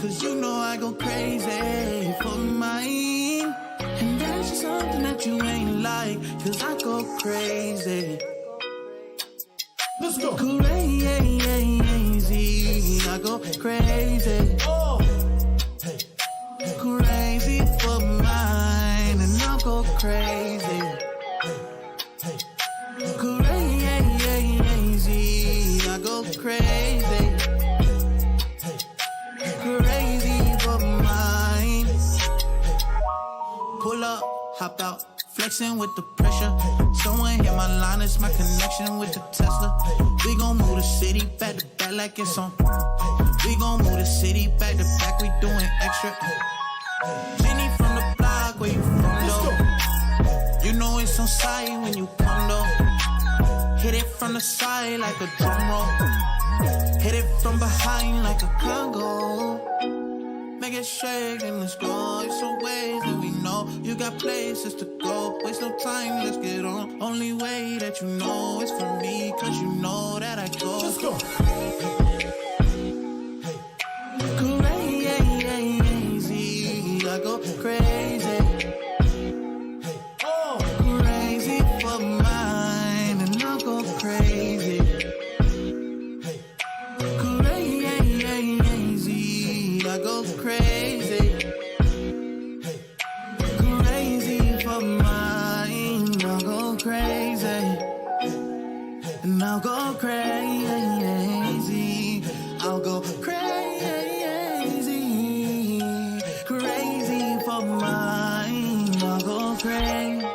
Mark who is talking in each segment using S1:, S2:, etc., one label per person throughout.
S1: Cause you know I go crazy for mine. And that's just something that you ain't like. Cause I go crazy.
S2: Let's go.
S1: Crazy, I go crazy.
S2: Oh.
S1: Crazy for mine. And I'll go crazy. Crazy, I go crazy. Crazy for mine. Pull up, hop out, flexing with the pressure. Someone hit my line, it's my connection with the Tesla. We gon' move the city back to back like it's on. We gon' move the city back to back, we doing extra. Jenny from the block, where you from though? You know it's on site when you come though. Hit it from the side like a drum roll. Hit it from behind like a Congo. Make it shake and let's go. It's some ways that we know. You got places to go. Waste no time, let's get on. Only way that you know is for me. Cause you know that I go.
S2: Let's go.
S1: Crazy, I go crazy. Crazy for mine. And I'll go crazy. Crazy, I go crazy. Crazy for mine. I'll go crazy. And I'll go crazy. I'll go crazy. Crazy for mine. I'll go crazy.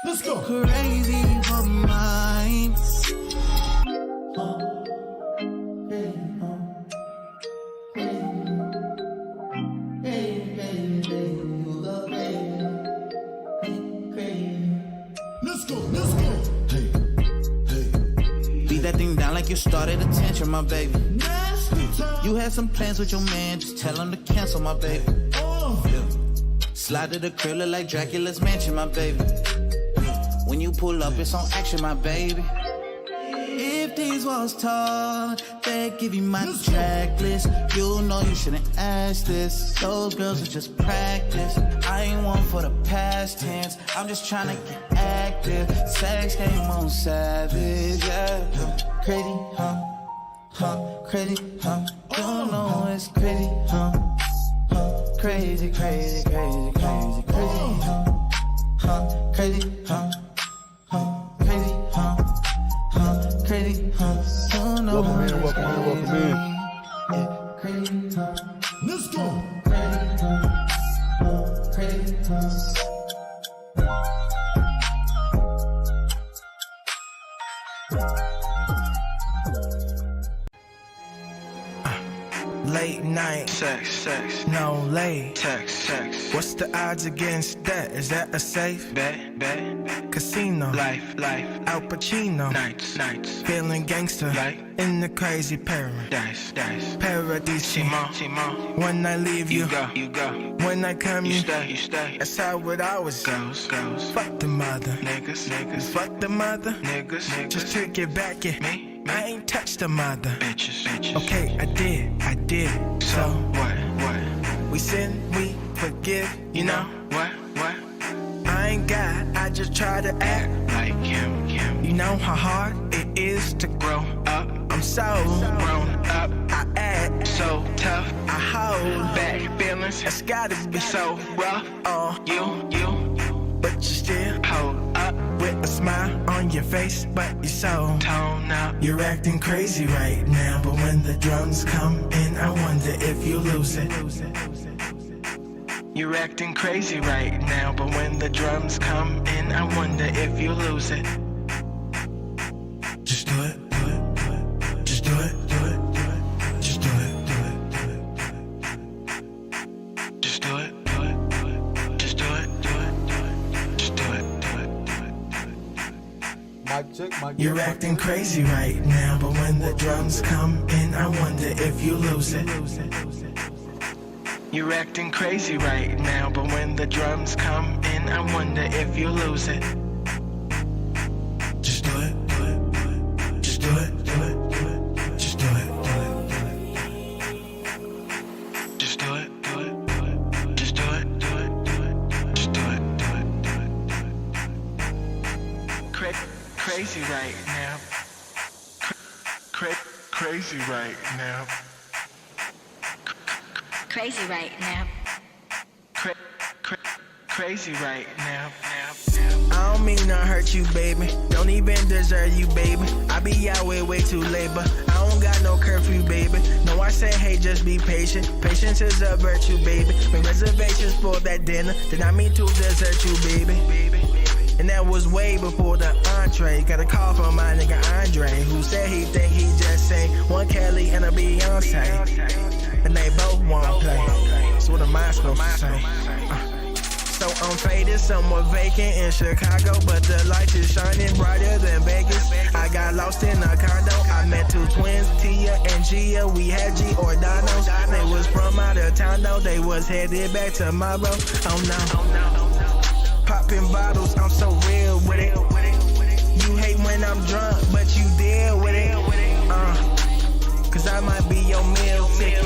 S2: Let's go.
S1: Crazy for mine.
S2: Let's go. Let's go.
S1: Beat that thing down like you started attention, my baby. You had some plans with your man, just tell him to cancel, my baby. Slide to the crib, look like Dracula's mansion, my baby. When you pull up, it's on action, my baby. If these walls tall, they give you my checklist. You know you shouldn't ask this. Those girls are just practice. I ain't one for the past tense. I'm just trying to get active. Sex game on savage, yeah. Crazy, huh? Crazy, huh? Don't know it's crazy, huh? Crazy, crazy, crazy, crazy, crazy, huh? Crazy, huh? Crazy, huh? Crazy, huh? Don't know
S3: Welcome in, welcome in, welcome in.
S1: Yeah, crazy, huh?
S2: Let's go.
S1: Crazy, huh? Crazy, huh?
S4: Late night,
S5: Sex,
S4: no late.
S5: text.
S4: What's the odds against that? Is that a safe
S5: Bet,
S4: casino?
S5: life,
S4: Al Pacino,
S5: nights,
S4: feeling gangster
S5: Like?
S4: in the crazy paradise.
S5: dice.
S4: Paradise,
S5: Chimo,
S4: when I leave you,
S5: you go,
S4: when I come
S5: you
S4: you.
S5: stay.
S4: That's how it always
S5: Goes,
S4: Fuck the mother,
S5: niggas,
S4: fuck the mother.
S5: niggas,
S4: Just to get back at
S5: me,
S4: I ain't touched the mother.
S5: bitches.
S4: Okay, I did.
S5: So what?
S4: We sin, we forgive, you know.
S5: What?
S4: I ain't God, I just try to act
S5: Like him,
S4: You know how hard it is to
S5: grow up,
S4: I'm so
S5: grown up,
S4: I act,
S5: so tough,
S4: I hold
S5: back feelings,
S4: It's gotta be
S5: so rough. You
S4: but you still
S5: hold up,
S4: with a smile on your face, but you're so
S5: tone up.
S4: You're acting crazy right now, but when the drums come in, I wonder if you lose it.
S5: You're acting crazy right now, but when the drums come in, I wonder if you lose it.
S4: Just do it, just do it, just do it,
S5: Just do it, just do it, just do it.
S3: Mic check, mic check.
S4: You're acting crazy right now, but when the drums come in, I wonder if you lose it.
S5: You're acting crazy right now, but when the drums come in, I wonder if you lose it.
S4: Just do it, just do it, just do it, right now. Crazy right now.
S6: Crazy right now.
S4: Crazy right now. I don't mean to hurt you, baby. Don't even deserve you, baby. I be out way too late, but I don't got no curfew, baby. No, I say, hey, just be patient. Patience is a virtue, baby. Make reservations for that dinner. Did I mean to desert you, baby? And that was way before the entree. Got a call from my nigga Andre, who said he think he just sang one Kelly and a Beyonce. And they both won't play. So what am I supposed to say? So I'm faded, somewhat vacant in Chicago, but the light is shining brighter than Vegas. I got lost in a condo. I met two twins, Tia and Gia. We had Giordano's. They was from out of town though. They was headed back tomorrow. Oh no. Popping bottles, I'm so real with it. You hate when I'm drunk, but you deal with it. Cause I might be your meal ticket.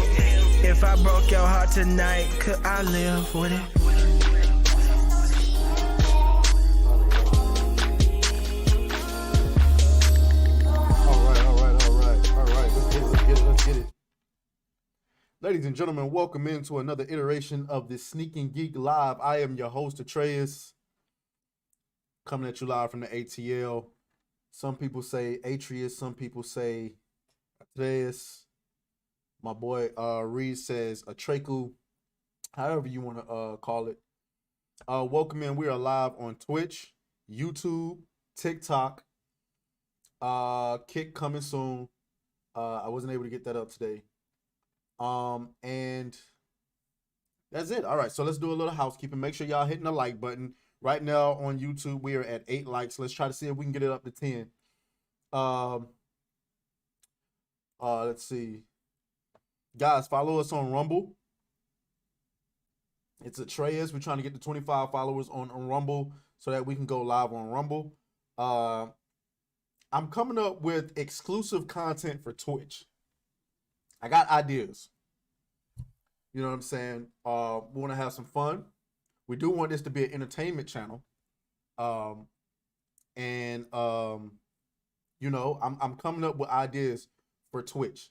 S4: If I broke your heart tonight, could I live with it?
S3: Let's get it. Ladies and gentlemen, welcome into another iteration of the SNEEK and GEEK Live. I am your host, Atreus, coming at you live from the ATL. Some people say Atreus, some people say Atreus. My boy Reed says Atreku, however you want to call it. Welcome in. We are live on Twitch, YouTube, TikTok. Kick coming soon. I wasn't able to get that up today. And that's it. All right, so let's do a little housekeeping. Make sure y'all hitting the like button. Right now on YouTube, we are at 8 likes. Let's try to see if we can get it up to 10. Let's see. Guys, follow us on Rumble. It's Atreus. We're trying to get to 25 followers on Rumble so that we can go live on Rumble. I'm coming up with exclusive content for Twitch. I got ideas. You know what I'm saying? We want to have some fun. We do want this to be an entertainment channel. You know, I'm coming up with ideas for Twitch.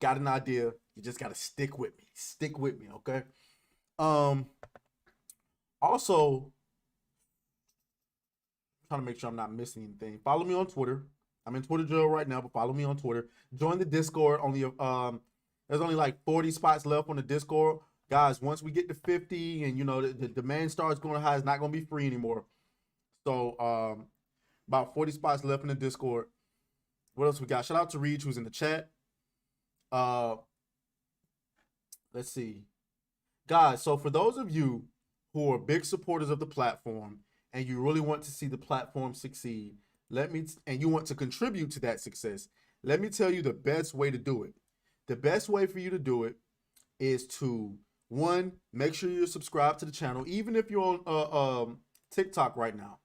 S3: Got an idea. You just got to stick with me. Stick with me, okay? Also, trying to make sure I'm not missing anything. Follow me on Twitter. I'm in Twitter jail right now, but follow me on Twitter. Join the Discord. There's only like 40 spots left on the Discord. Guys, once we get to 50 and, you know, the demand starts going high, it's not going to be free anymore. So, about 40 spots left in the Discord. What else we got? Shout out to Reed, who's in the chat. Let's see. Guys, so for those of you who are big supporters of the platform and you really want to see the platform succeed, and you want to contribute to that success, let me tell you the best way to do it. The best way for you to do it is to, one, make sure you're subscribed to the channel, even if you're on TikTok right now.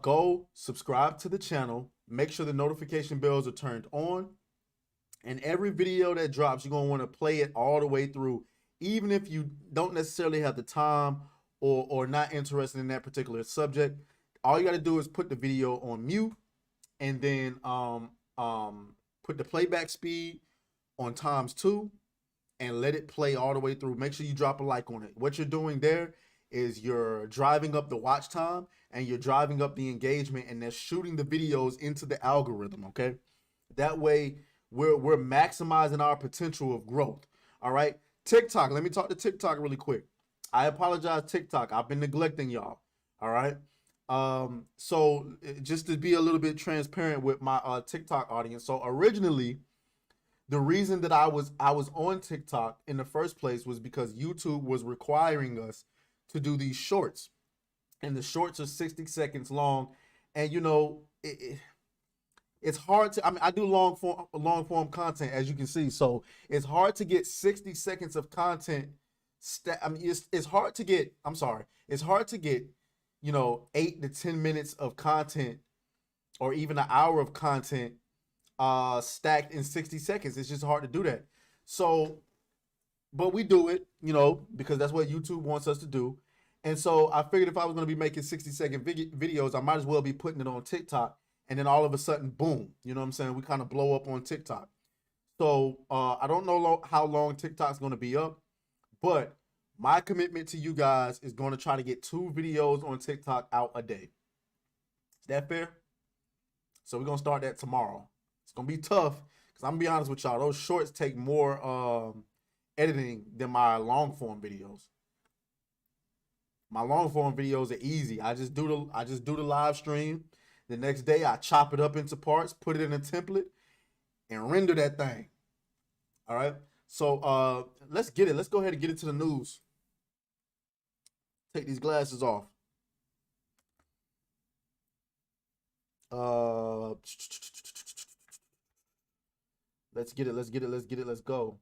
S3: Go subscribe to the channel, make sure the notification bells are turned on, and every video that drops, you're going to want to play it all the way through, even if you don't necessarily have the time or not interested in that particular subject. All you got to do is put the video on mute and then put the playback speed on ×2 and let it play all the way through. Make sure you drop a like on it. What you're doing there is you're driving up the watch time and you're driving up the engagement, and they're shooting the videos into the algorithm, okay? That way we're maximizing our potential of growth. All right, TikTok, let me talk to TikTok really quick. I apologize, TikTok. I've been neglecting y'all. All right. So just to be a little bit transparent with my TikTok audience. So originally, the reason that I was on TikTok in the first place was because YouTube was requiring us to do these shorts, and the shorts are 60 seconds long, and you know it's hard to. I mean, I do long form content, as you can see, so it's hard to get 60 seconds of content. I mean, it's hard to get. I'm sorry, it's hard to get, you know, 8 to 10 minutes of content or even an hour of content stacked in 60 seconds. It's just hard to do that. So, but we do it, you know, because that's what YouTube wants us to do. And so I figured if I was going to be making 60-second videos, I might as well be putting it on TikTok and then all of a sudden, boom, you know what I'm saying? We kind of blow up on TikTok. So I don't know how long TikTok's going to be up, but my commitment to you guys is going to try to get 2 videos on TikTok out a day. Is that fair? So we're going to start that tomorrow. It's going to be tough because I'm going to be honest with y'all. Those shorts take more editing than my long form videos. My long form videos are easy. I just do the live stream. The next day I chop it up into parts, put it in a template, and render that thing. All right. So let's get it. Let's go ahead and get into the news. Take these glasses off. Let's get it. Let's go.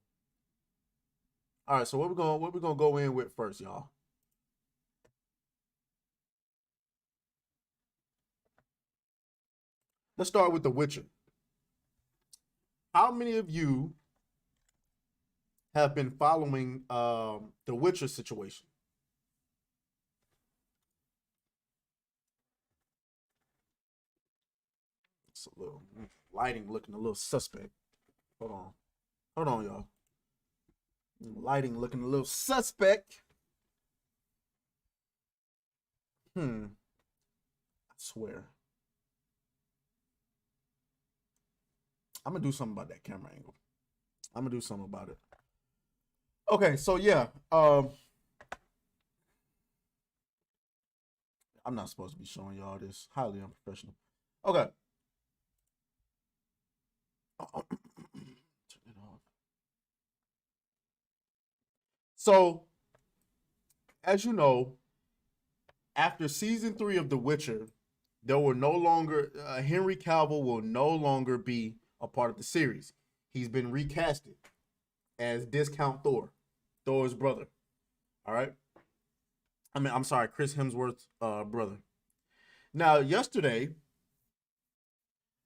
S3: All right. So what we gonna go in with first, y'all? Let's start with The Witcher. How many of you have been following The Witcher situation? It's a little lighting looking a little suspect. Hold on, y'all. Lighting looking a little suspect. I swear. I'm gonna do something about that camera angle. I'm gonna do something about it. Okay, so yeah, I'm not supposed to be showing y'all this. Highly unprofessional. Okay. Turn it off. So, as you know, after season 3 of The Witcher, there will no longer Henry Cavill will no longer be a part of the series. He's been recasted as Discount Thor, Thor's brother. All right. I'm sorry, Chris Hemsworth's brother. Now, yesterday,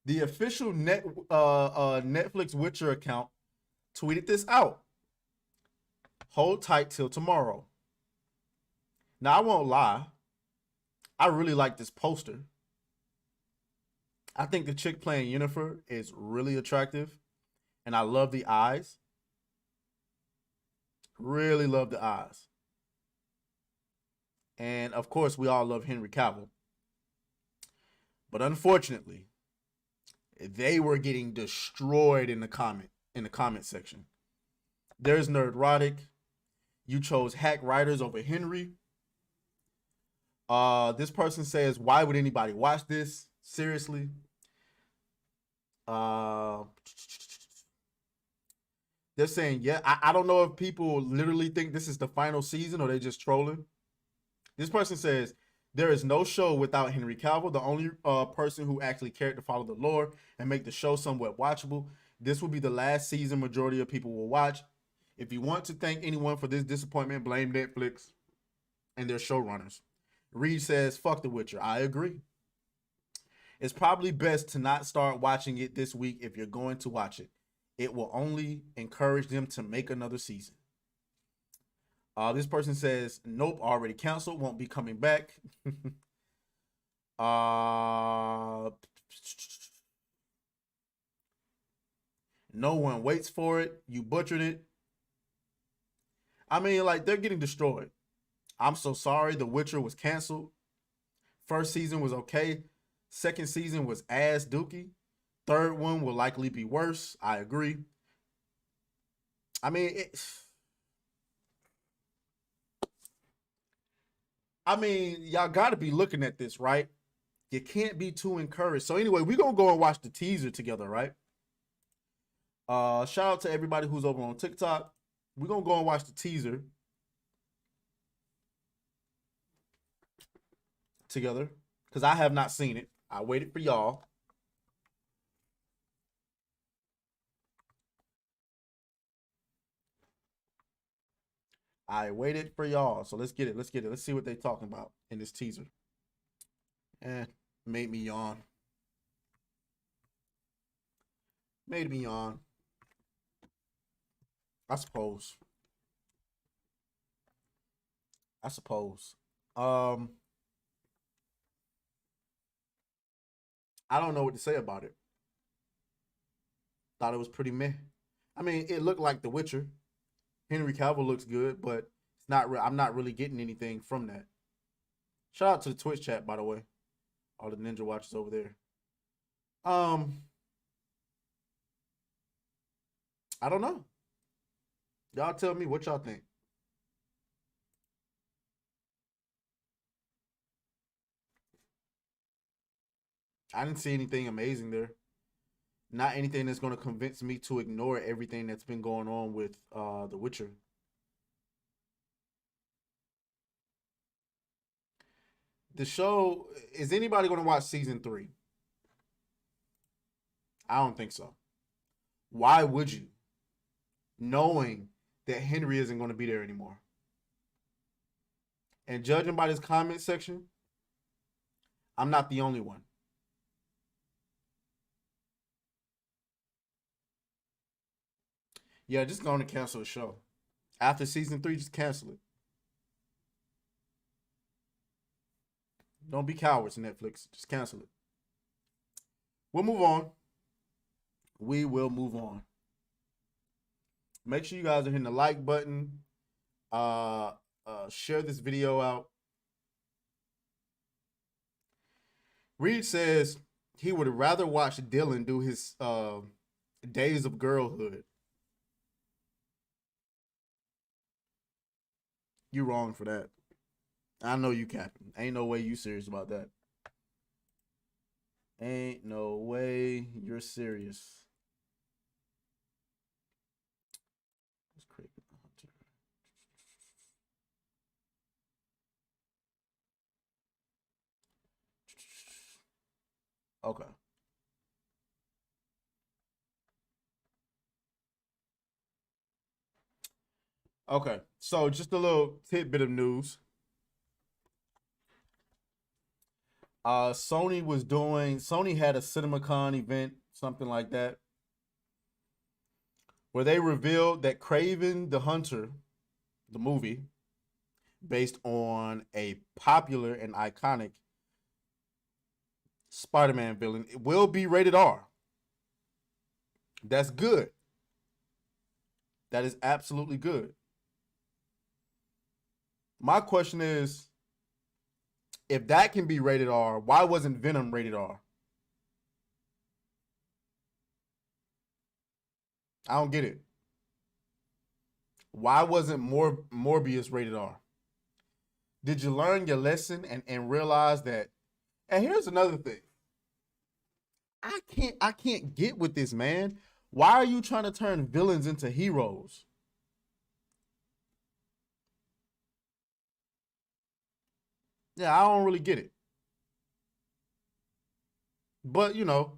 S3: the official Netflix Witcher account tweeted this out. Hold tight till tomorrow. Now, I won't lie. I really like this poster. I think the chick playing Yennefer is really attractive. And I love the eyes. Really love the eyes. And of course, we all love Henry Cavill. But unfortunately, they were getting destroyed in the comment section. There's Nerdrotic. You chose hack writers over Henry. This person says, why would anybody watch this? Seriously. They're saying, yeah, I don't know if people literally think this is the final season or they just trolling. This person says, there is no show without Henry Cavill, the only person who actually cared to follow the lore and make the show somewhat watchable. This will be the last season majority of people will watch. If you want to thank anyone for this disappointment, blame Netflix and their showrunners. Reed says, fuck The Witcher. I agree. It's probably best to not start watching it this week if you're going to watch it. It will only encourage them to make another season. This person says, nope, already canceled, won't be coming back. No one waits for it. You butchered it. I mean, like, they're getting destroyed. I'm so sorry. The Witcher was canceled. First season was okay. Second season was ass dookie. Third one will likely be worse. I agree. I mean, y'all got to be looking at this, right? You can't be too encouraged. So anyway, we're going to go and watch the teaser together, right? Shout out to everybody who's over on TikTok. We're going to go and watch the teaser together because I have not seen it. I waited for y'all. I waited for y'all. So let's get it. Let's get it. Let's see what they're talking about in this teaser. Made me yawn. Made me yawn. I suppose. I don't know what to say about it. Thought it was pretty meh. I mean, it looked like The Witcher. Henry Cavill looks good, but it's not. I'm not really getting anything from that. Shout out to the Twitch chat, by the way, all the Ninja watchers over there. I don't know. Y'all tell me what y'all think. I didn't see anything amazing there. Not anything that's going to convince me to ignore everything that's been going on with The Witcher. The show, is anybody going to watch season 3? I don't think so. Why would you? Knowing that Henry isn't going to be there anymore. And judging by this comment section, I'm not the only one. Yeah, just going to cancel the show. After season 3, just cancel it. Don't be cowards, Netflix. Just cancel it. We'll move on. We will move on. Make sure you guys are hitting the like button. Share this video out. Reed says he would rather watch Dylan do his Days of Girlhood. You wrong for that. I know you capping. Ain't no way you serious about that. Ain't no way you're serious. Let's create the hunter. Okay. Okay. So just a little tidbit of news. Sony had a CinemaCon event, something like that, where they revealed that Kraven the Hunter, the movie, based on a popular and iconic Spider-Man villain, it will be rated R. That's good. That is absolutely good. My question is, if that can be rated R, why wasn't Venom rated R? I don't get it. Why wasn't Morbius rated R? Did you learn your lesson and realize that? And here's another thing. I can't get with this, man. Why are you trying to turn villains into heroes? Yeah, I don't really get it. But, you know,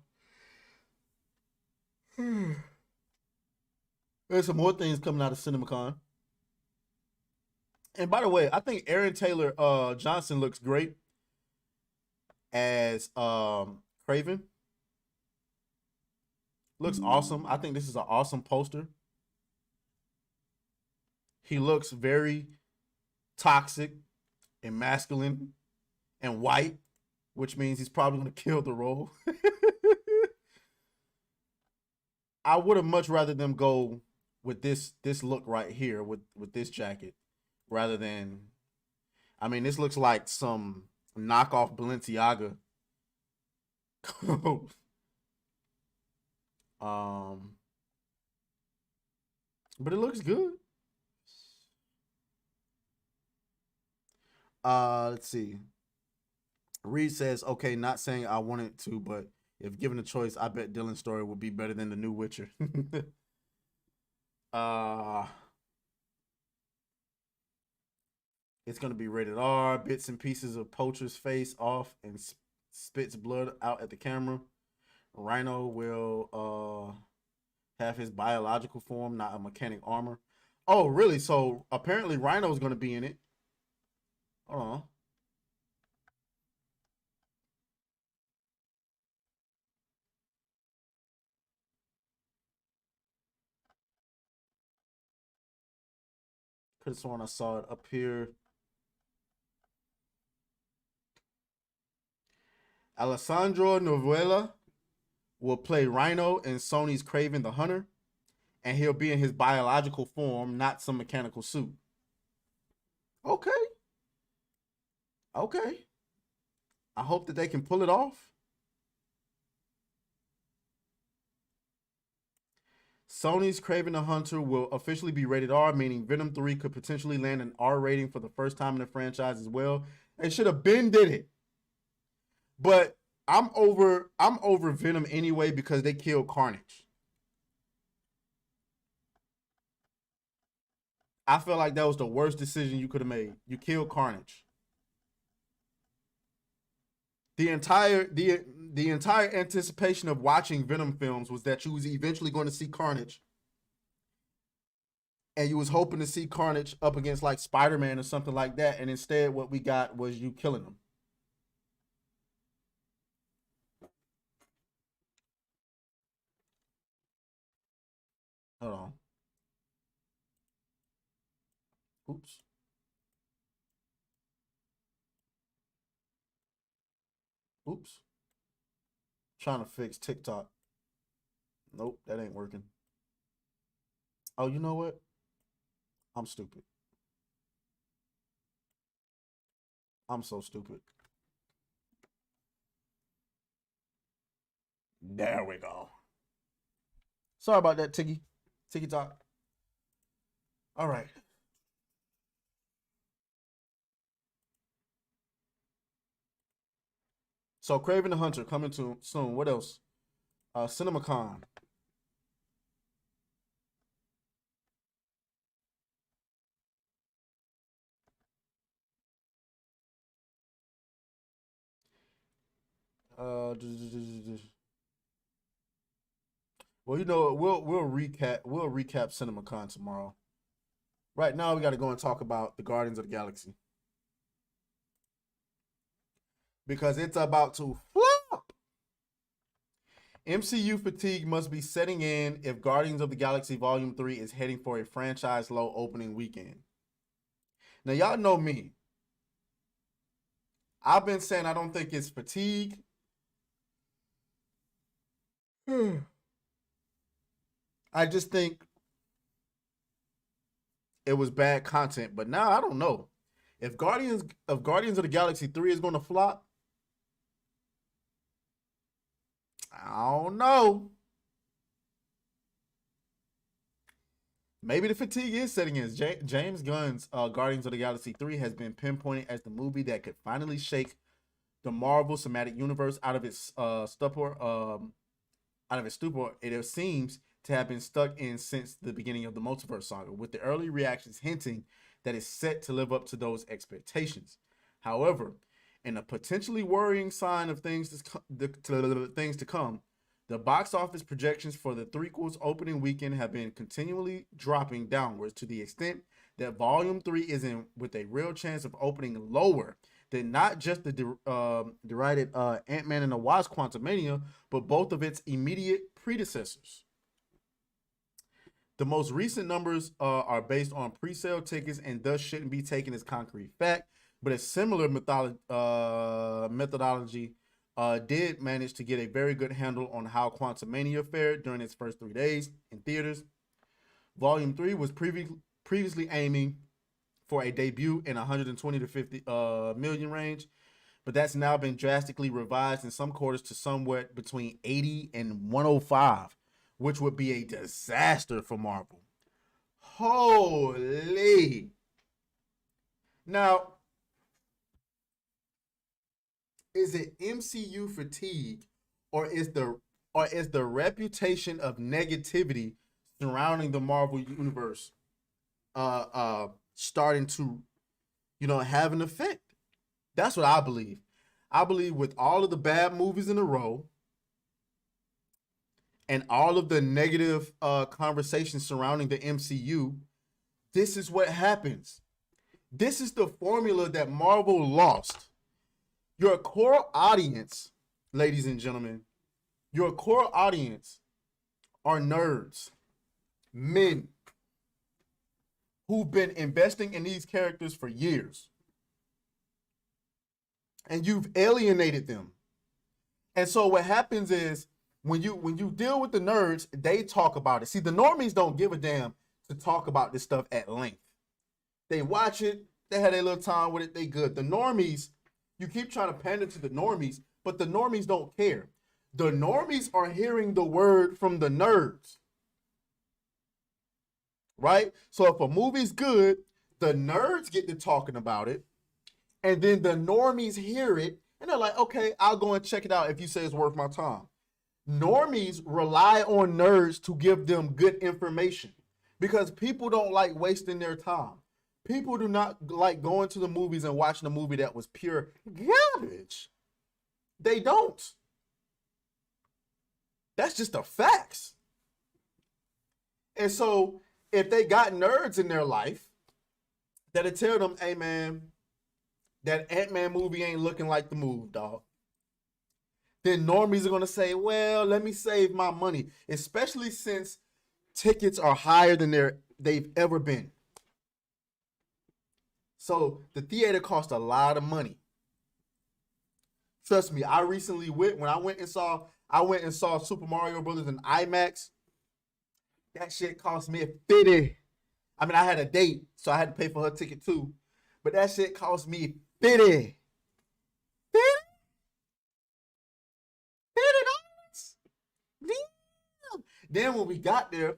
S3: there's some more things coming out of CinemaCon. And by the way, I think Aaron Taylor Johnson looks great as Kraven. Looks awesome. I think this is an awesome poster. He looks very toxic and masculine and white, which means he's probably going to kill the role. I would have much rather them go with this look right here with this jacket rather than, I mean, this looks like some knockoff Balenciaga. But it looks good. Let's see. Reed says, okay, not saying I wanted to, but if given a choice, I bet Dylan's story would be better than the new Witcher. It's going to be rated R. Bits and pieces of Poacher's face off and spits blood out at the camera. Rhino will have his biological form, not a mechanic armor. Oh, really? So apparently Rhino's going to be in it. Hold on. Could have sworn I saw it up here. Alessandro Novella will play Rhino in Sony's Kraven the Hunter, and he'll be in his biological form, not some mechanical suit. Okay. Okay. I hope that they can pull it off. Sony's Kraven the Hunter will officially be rated R, meaning Venom 3 could potentially land an R rating for the first time in the franchise as well. They should have been did it. But I'm over Venom anyway because they killed Carnage. I feel like that was the worst decision you could have made. You killed Carnage. The entire anticipation of watching Venom films was that you was eventually going to see Carnage. And you was hoping to see Carnage up against like Spider-Man or something like that. And instead what we got was you killing him. Hold on. Oops. Oops. Trying to fix TikTok. Nope, that ain't working. Oh, you know what? I'm stupid. I'm so stupid. There we go. Sorry about that, TikTok. All right. So Kraven the Hunter coming to soon. What else? CinemaCon. Well, you know, we'll recap CinemaCon tomorrow. Right now, we got to go and talk about the Guardians of the Galaxy because it's about to flop. MCU fatigue must be setting in if Guardians of the Galaxy Volume 3 is heading for a franchise low opening weekend. Now, y'all know me. I've been saying I don't think it's fatigue. I just think it was bad content. But now I don't know. If Guardians of the Galaxy 3 is going to flop, I don't know. Maybe the fatigue is setting in. James Gunn's Guardians of the Galaxy 3 has been pinpointed as the movie that could finally shake the Marvel Cinematic Universe out of its stupor. It seems to have been stuck in since the beginning of the multiverse saga, with the early reactions hinting that it's set to live up to those expectations. However, in a potentially worrying sign of things to come, the box office projections for the threequels opening weekend have been continually dropping downwards to the extent that Volume 3 is in with a real chance of opening lower than not just the derided Ant-Man and the Wasp Quantumania, but both of its immediate predecessors. The most recent numbers are based on pre-sale tickets and thus shouldn't be taken as concrete fact, but a similar methodology did manage to get a very good handle on how Quantumania fared during its first 3 days in theaters. Volume 3 was previously aiming for a debut in 120 to 50 million range, but that's now been drastically revised in some quarters to somewhat between 80 and 105, which would be a disaster for Marvel. Holy. Now, is it MCU fatigue or is the reputation of negativity surrounding the Marvel universe starting to, have an effect? That's what I believe. I believe with all of the bad movies in a row and all of the negative conversations surrounding the MCU, this is what happens. This is the formula that Marvel lost. Your core audience, ladies and gentlemen, your core audience are nerds, men who've been investing in these characters for years. And you've alienated them. And so what happens is when you deal with the nerds, they talk about it. See, the normies don't give a damn to talk about this stuff at length. They watch it, they had a little time with it, they good. The normies, you keep trying to pander to the normies, but the normies don't care. The normies are hearing the word from the nerds. Right? So if a movie's good, the nerds get to talking about it, and then the normies hear it, and they're like, okay, I'll go and check it out if you say it's worth my time. Normies rely on nerds to give them good information because people don't like wasting their time. People do not like going to the movies and watching a movie that was pure garbage. They don't. That's just the facts. And so if they got nerds in their life that'll tell them, hey man, that Ant-Man movie ain't looking like the move, dog. Then normies are going to say, well, let me save my money, especially since tickets are higher than they've ever been. So the theater cost a lot of money. Trust me, I recently when I went and saw Super Mario Brothers in IMAX. That shit cost me $50. I mean, I had a date, so I had to pay for her ticket too. But that shit cost me $50. Then when we got there,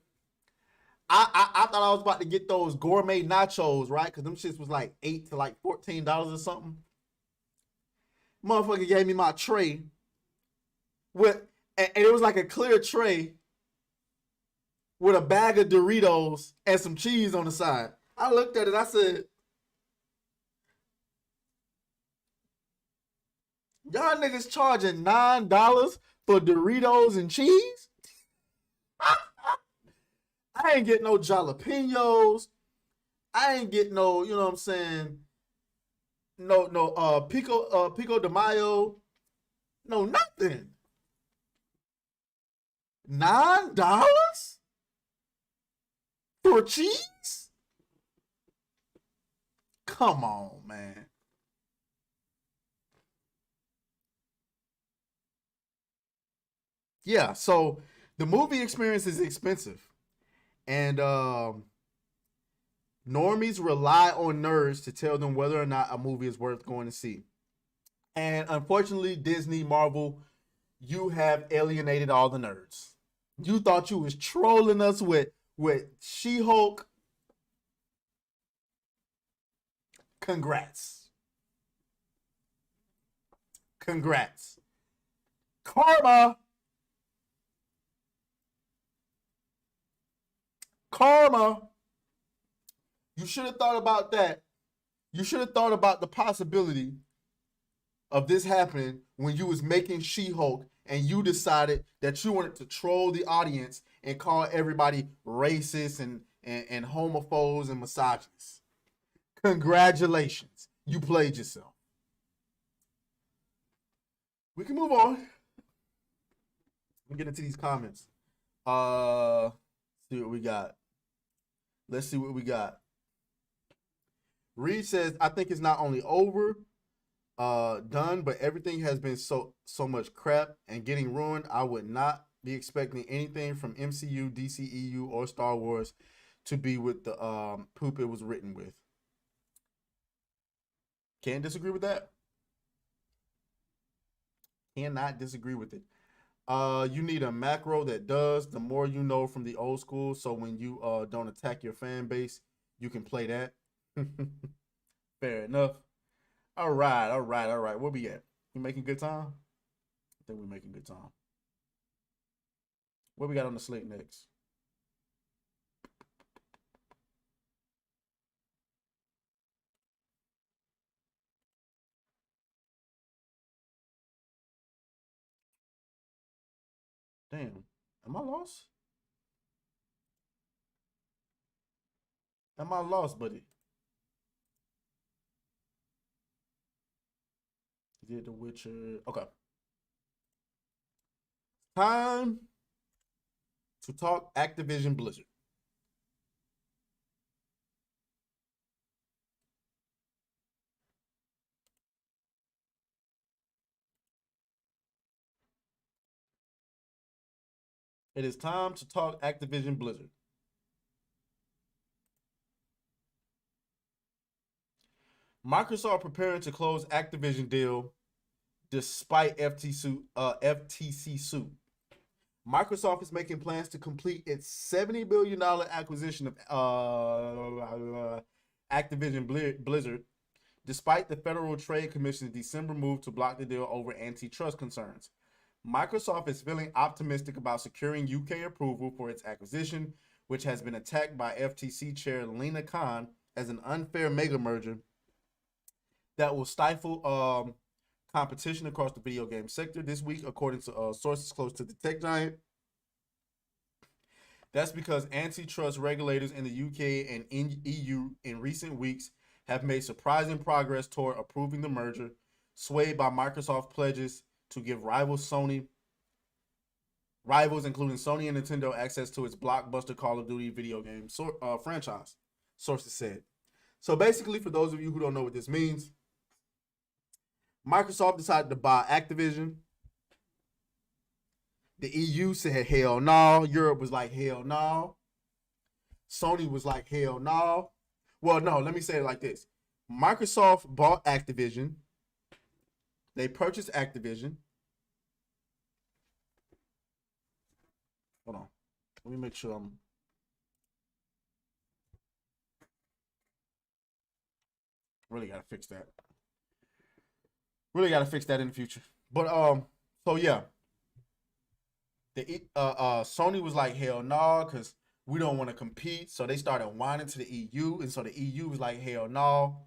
S3: I thought I was about to get those gourmet nachos, right? Because them shits was like $8 to like $14 or something. Motherfucker gave me my tray and it was like a clear tray with a bag of Doritos and some cheese on the side. I looked at it, I said, y'all niggas charging $9 for Doritos and cheese? I ain't get no jalapenos. I ain't get no, you know what I'm saying? No pico de mayo. No, nothing. $9 for cheese? Come on, man. Yeah, so the movie experience is expensive. And normies rely on nerds to tell them whether or not a movie is worth going to see. And unfortunately, Disney, Marvel, you have alienated all the nerds. You thought you was trolling us with She-Hulk. Congrats. Congrats. Karma. You should have thought about that. You should have thought about the possibility of this happening when you was making She-Hulk and you decided that you wanted to troll the audience and call everybody racist and homophobes and misogynists. Congratulations. You played yourself. We can move on. We'll get into these comments. See what we got. Let's see what we got. Reed says, I think it's not only over, done, but everything has been so much crap and getting ruined. I would not be expecting anything from MCU, DCEU, or Star Wars to be with the poop it was written with. Can't disagree with that. Cannot disagree with it. You need a macro that does the more you know from the old school, so when you don't attack your fan base, you can play that. Fair enough. All right. Where we at? We making good time? I think we're making good time. What we got on the slate next? Damn. Am I lost? Am I lost, buddy? Did The Witcher. Okay. Time to talk Activision Blizzard. It is time to talk Activision Blizzard. Microsoft preparing to close Activision deal despite FTC suit. Microsoft is making plans to complete its $70 billion acquisition of Activision Blizzard, despite the Federal Trade Commission's December move to block the deal over antitrust concerns. Microsoft is feeling optimistic about securing UK approval for its acquisition, which has been attacked by FTC Chair Lena Khan as an unfair mega merger that will stifle competition across the video game sector this week, according to sources close to the tech giant. That's because antitrust regulators in the UK and in EU in recent weeks have made surprising progress toward approving the merger, swayed by Microsoft pledges to give rivals including Sony and Nintendo, access to its blockbuster Call of Duty video game franchise, sources said. So basically, for those of you who don't know what this means, Microsoft decided to buy Activision. The EU said, hell no. Europe was like, hell no. Sony was like, hell no. Well, no, let me say it like this. Microsoft bought Activision. They purchased Activision. Hold on. Let me make sure I'm... Really got to fix that. Really got to fix that in the future. But, so yeah. The Sony was like, hell no, because we don't want to compete. So they started whining to the EU. And so the EU was like, hell no.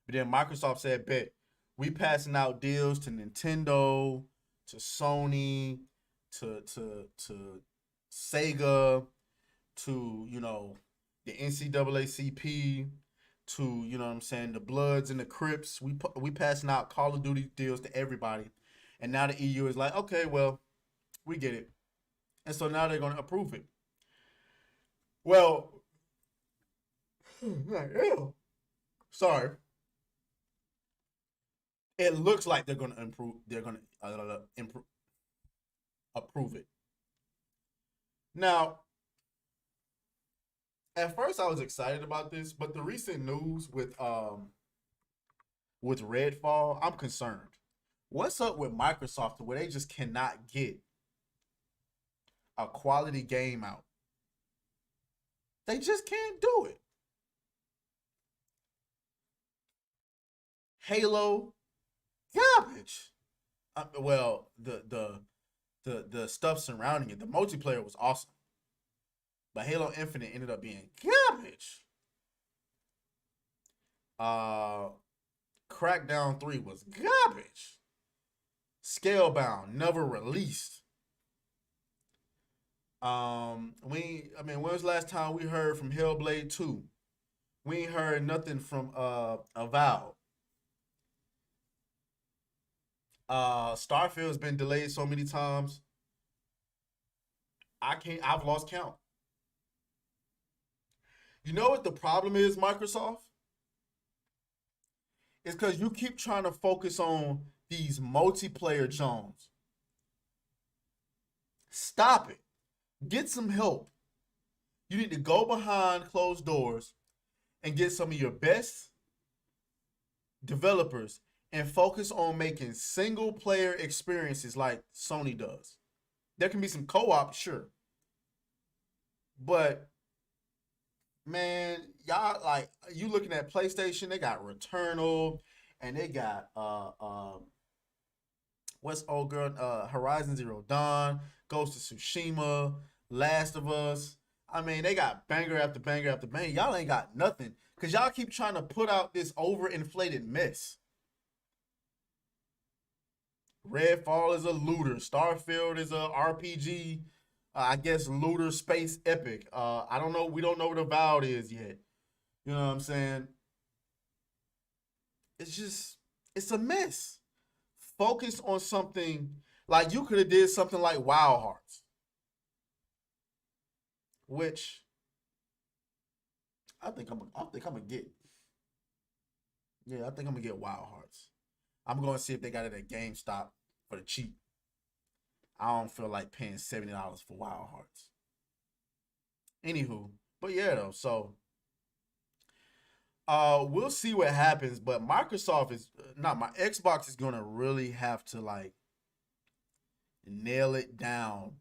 S3: But then Microsoft said, bet, we passing out deals to Nintendo, to Sony, to Sega, to, you know, the NCAACP, to, you know what I'm saying, the Bloods and the Crips. We passing out Call of Duty deals to everybody. And now the EU is like, okay, well, we get it. And so now they're going to approve it. Well, sorry. It looks like they're going to improve. They're going to approve it. Now, at first I was excited about this, but the recent news with Redfall, I'm concerned. What's up with Microsoft where they just cannot get a quality game out? They just can't do it. Halo, garbage. Well, the stuff surrounding it, the multiplayer was awesome, but Halo Infinite ended up being garbage. Crackdown 3 was garbage. Scalebound never released. When was the last time we heard from Hellblade 2? We ain't heard nothing from Avowed. Starfield's been delayed so many times. I've lost count. You know what the problem is, Microsoft? It's because you keep trying to focus on these multiplayer zones. Stop it. Get some help. You need to go behind closed doors and get some of your best developers and focus on making single player experiences like Sony does. There can be some co-op, sure. But man, y'all, like, you looking at PlayStation, they got Returnal and they got what's old girl, Horizon Zero Dawn, Ghost of Tsushima, Last of Us. I mean, they got banger after banger after banger. Y'all ain't got nothing because y'all keep trying to put out this overinflated mess. Redfall is a looter. Starfield is a RPG. I guess looter space epic. I don't know. We don't know what Avowed is yet. You know what I'm saying? It's a mess. Focus on something. Like, you could have did something like Wild Hearts, which I think I'm gonna get. Yeah, I think I'm gonna get Wild Hearts. I'm going to see if they got it at GameStop for the cheap. I don't feel like paying $70 for Wild Hearts. Anywho, but yeah though, so we'll see what happens. But Microsoft is not my Xbox is gonna really have to like nail it down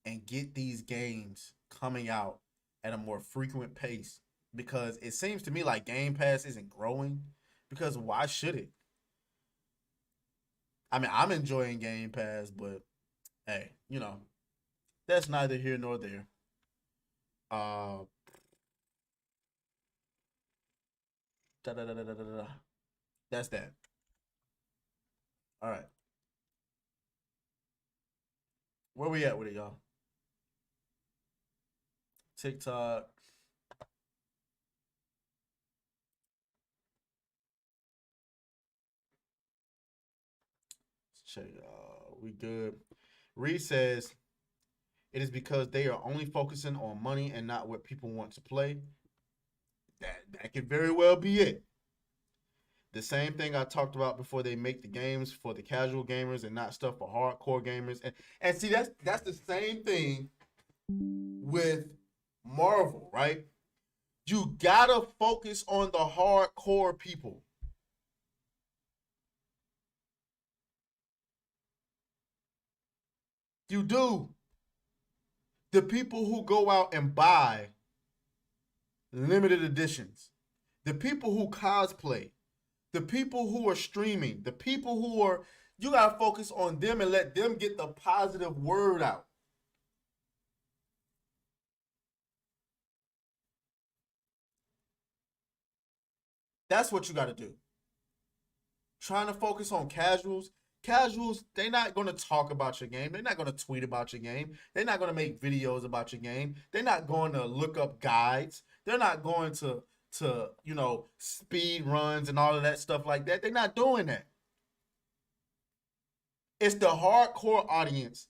S3: and get these games coming out at a more frequent pace, because it seems to me like Game Pass isn't growing, because why should it? I mean, I'm enjoying Game Pass, but hey, you know, that's neither here nor there. Uh, That's that. All right. Where we at with it, y'all? TikTok. Let's check. We good. Reed says it is because they are only focusing on money and not what people want to play. That could very well be it. The same thing I talked about before, they make the games for the casual gamers and not stuff for hardcore gamers. And see, that's the same thing with Marvel, right? You gotta focus on the hardcore people. You do. The people who go out and buy limited editions, the people who cosplay, the people who are streaming, the people who are, you gotta focus on them and let them get the positive word out. That's what you gotta do. Trying to focus on casuals. Casuals, they're not going to talk about your game. They're not going to tweet about your game. They're not going to make videos about your game. They're not going to look up guides. They're not going to speed runs and all of that stuff like that. They're not doing that. It's the hardcore audience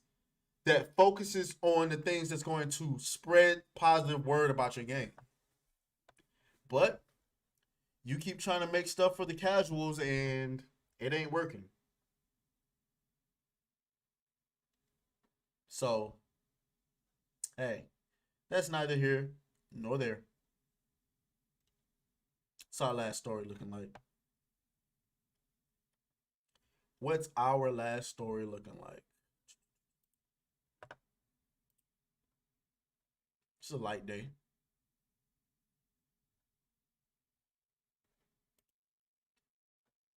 S3: that focuses on the things that's going to spread positive word about your game. But you keep trying to make stuff for the casuals and it ain't working. So, hey, that's neither here nor there. What's our last story looking like? What's our last story looking like? It's a light day.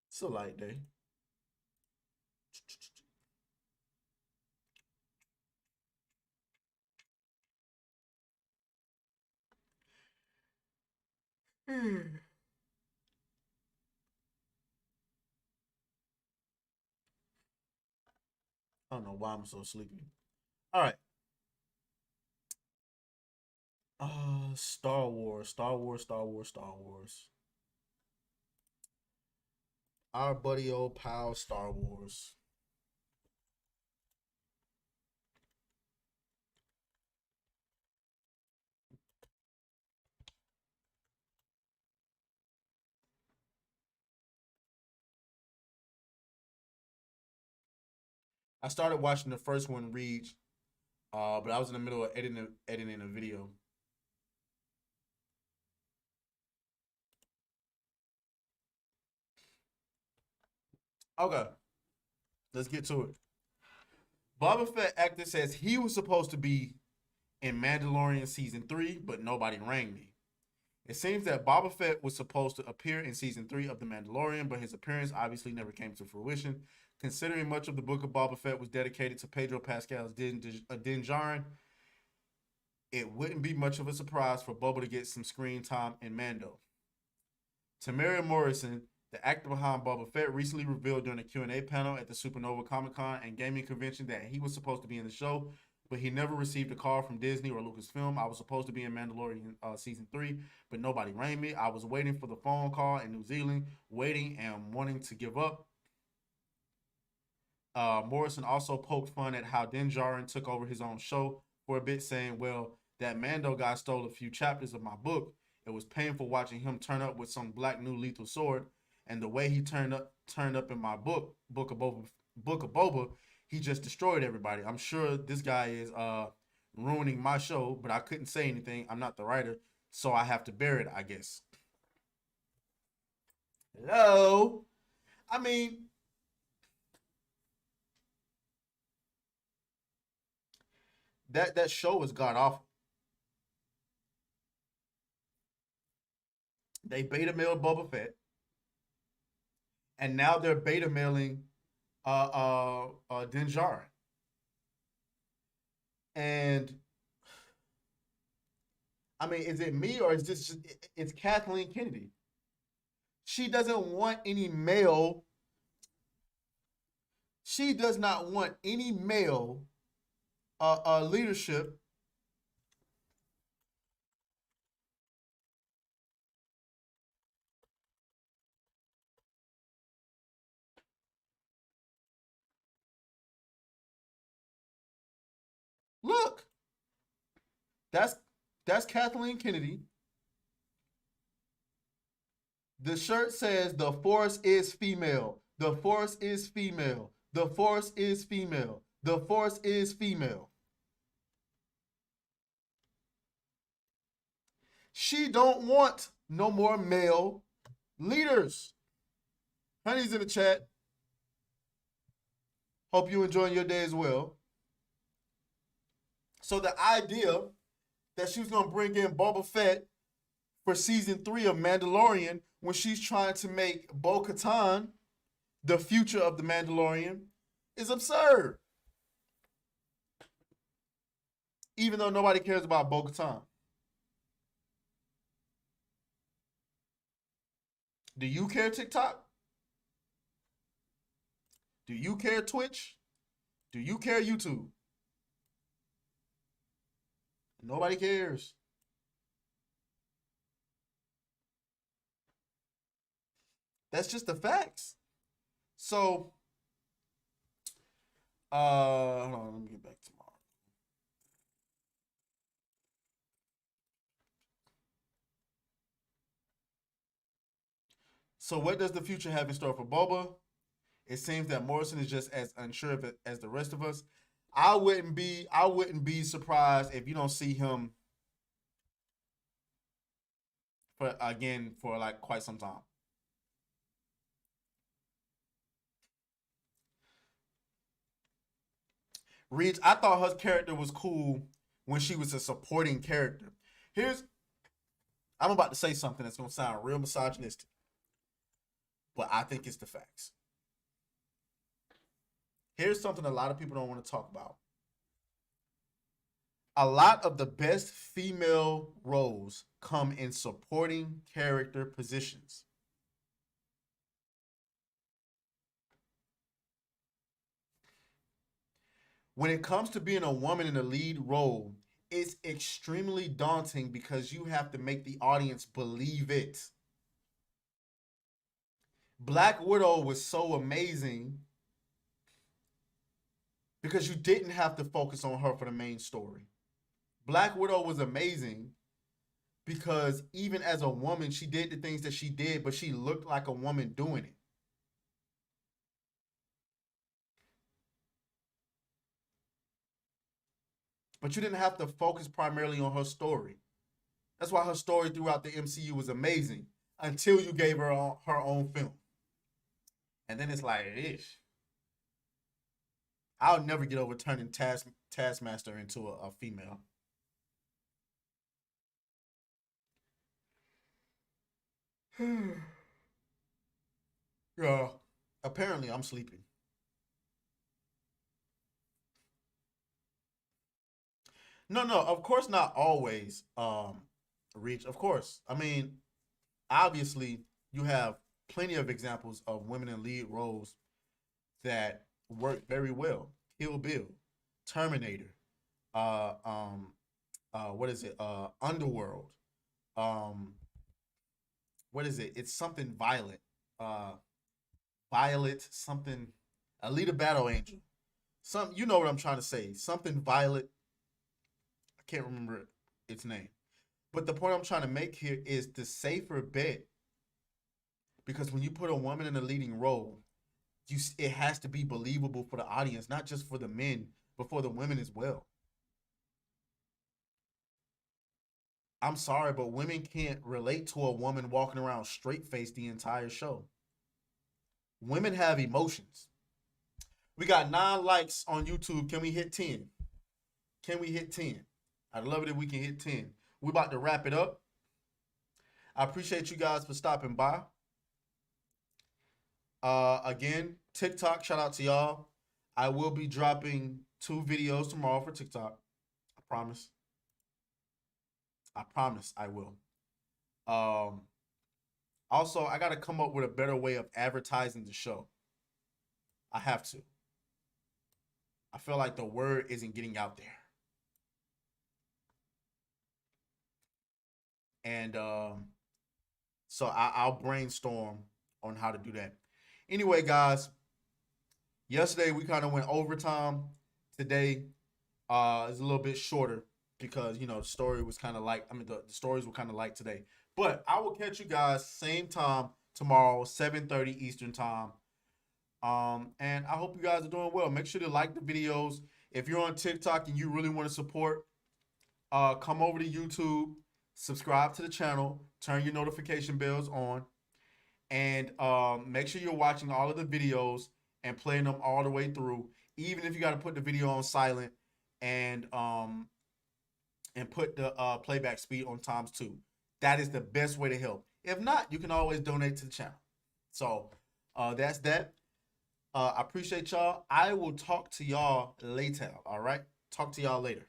S3: It's a light day. I don't know why I'm so sleepy. All right. Star Wars. Our buddy old pal Star Wars. I started watching the first one, Reach, but I was in the middle of editing a video. Okay, let's get to it. Boba Fett actor says he was supposed to be in Mandalorian season 3, but nobody rang me. It seems that Boba Fett was supposed to appear in season 3 of The Mandalorian, but his appearance obviously never came to fruition. Considering much of the book of Boba Fett was dedicated to Pedro Pascal's Din Djarin, it wouldn't be much of a surprise for Boba to get some screen time in Mando. Tamara Morrison, the actor behind Boba Fett, recently revealed during a Q&A panel at the Supernova Comic-Con and Gaming Convention that he was supposed to be in the show, but he never received a call from Disney or Lucasfilm. I was supposed to be in Mandalorian season 3, but nobody rang me. I was waiting for the phone call in New Zealand, waiting and wanting to give up. Morrison also poked fun at how Din Djarin took over his own show for a bit, saying, well, that Mando guy stole a few chapters of my book. It was painful watching him turn up with some black new lethal sword, and the way he turned up in my book of Boba, he just destroyed everybody. I'm sure this guy is ruining my show, but I couldn't say anything. I'm not the writer, so I have to bear it, I guess. Hello? I mean, that show is god awful. They beta mailed Boba Fett, and now they're beta mailing Din Djarin. And I mean, is it me or is this just it's Kathleen Kennedy? She doesn't want any male. She does not want any male leadership. Look, that's Kathleen Kennedy. The shirt says the force is female. The force is female. The force is female. The force is female. She don't want no more male leaders. Honey's in the chat. Hope you enjoying your day as well. So the idea that she was going to bring in Boba Fett for season 3 of Mandalorian when she's trying to make Bo-Katan the future of the Mandalorian is absurd. Even though nobody cares about Bo-Katan. Do you care, TikTok? Do you care, Twitch? Do you care, YouTube? Nobody cares. That's just the facts. So, hold on, let me get back to tomorrow. So what does the future have in store for Boba? It seems that Morrison is just as unsure of it as the rest of us. I wouldn't be surprised if you don't see him for like quite some time. Reach, I thought her character was cool when she was a supporting character. I'm about to say something that's gonna sound real misogynistic, but I think it's the facts. Here's something a lot of people don't want to talk about. A lot of the best female roles come in supporting character positions. When it comes to being a woman in a lead role, it's extremely daunting because you have to make the audience believe it. Black Widow was so amazing because you didn't have to focus on her for the main story. Black Widow was amazing because even as a woman, she did the things that she did, but she looked like a woman doing it. But you didn't have to focus primarily on her story. That's why her story throughout the MCU was amazing until you gave her her own film. And then it's like, ish. I'll never get over turning Taskmaster into a female. Yeah. Apparently, I'm sleeping. No, of course not always, Reach. Of course. I mean, obviously, you have plenty of examples of women in lead roles that work very well. Kill Bill, Terminator, what is it? Underworld. What is it? It's something Violet. Violet something. Alita Battle Angel. You know what I'm trying to say. Something Violet. I can't remember its name. But the point I'm trying to make here is the safer bet. Because when you put a woman in a leading role, it has to be believable for the audience, not just for the men, but for the women as well. I'm sorry, but women can't relate to a woman walking around straight faced the entire show. Women have emotions. We got 9 likes on YouTube. Can we hit 10? Can we hit 10? I'd love it if we can hit 10. We're about to wrap it up. I appreciate you guys for stopping by. Again, TikTok, shout out to y'all. I will be dropping 2 videos tomorrow for TikTok. I promise. I promise I will. Also, I got to come up with a better way of advertising the show. I have to. I feel like the word isn't getting out there. And so I'll brainstorm on how to do that. Anyway, guys, yesterday we kind of went overtime. Today is a little bit shorter because, you know, the story was kind of light. I mean, the stories were kind of light today. But I will catch you guys same time tomorrow, 7:30 Eastern time. And I hope you guys are doing well. Make sure to like the videos. If you're on TikTok and you really want to support, come over to YouTube, subscribe to the channel, turn your notification bells on, and make sure you're watching all of the videos and playing them all the way through. Even if you got to put the video on silent and put the playback speed on ×2. That is the best way to help. If not, you can always donate to the channel. So that's that. I appreciate y'all. I will talk to y'all later. All right. Talk to y'all later.